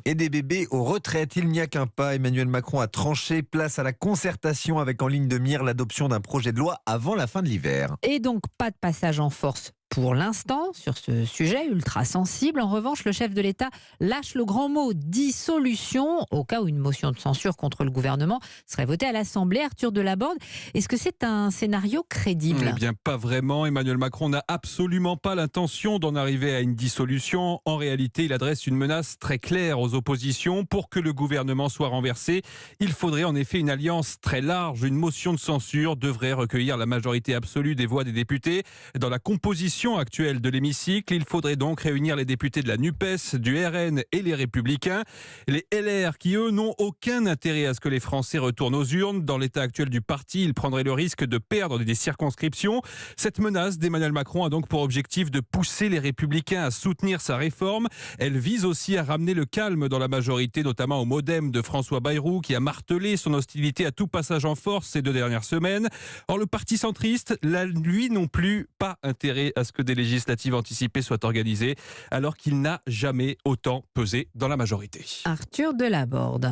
et des bébés aux retraites. Il n'y a qu'un pas. Emmanuel Macron a tranché. Place à la concertation avec en ligne de mire l'adoption d'un projet de loi avant la fin de l'hiver. Et donc pas de passage en force pour l'instant sur ce sujet ultra sensible. En revanche, le chef de l'État lâche le grand mot dissolution au cas où une motion de censure contre le gouvernement serait votée à l'Assemblée. Arthur Delaborde, est-ce que c'est un scénario crédible ? Eh bien, pas vraiment. Emmanuel Macron n'a absolument pas l'intention d'en arriver à une dissolution. En réalité, il adresse une menace très claire aux oppositions. Pour que le gouvernement soit renversé, il faudrait en effet une alliance très large. Une motion de censure devrait recueillir la majorité absolue des voix des députés. Dans la composition actuelle de l'hémicycle, il faudrait donc réunir les députés de la NUPES, du RN et les Républicains. Les LR qui, eux, n'ont aucun intérêt à ce que les Français retournent aux urnes. Dans l'état actuel du parti, ils prendraient le risque de perdre des circonscriptions. Cette menace d'Emmanuel Macron a donc pour objectif de pousser les Républicains à soutenir sa réforme. Elle vise aussi à ramener le calme dans la majorité, notamment au MoDem de François Bayrou, qui a martelé son hostilité à tout passage en force ces 2 dernières semaines. Or, le parti centriste, lui non plus, pas intérêt à ce que des législatives anticipées soient organisées, alors qu'il n'a jamais autant pesé dans la majorité. Arthur Delaborde.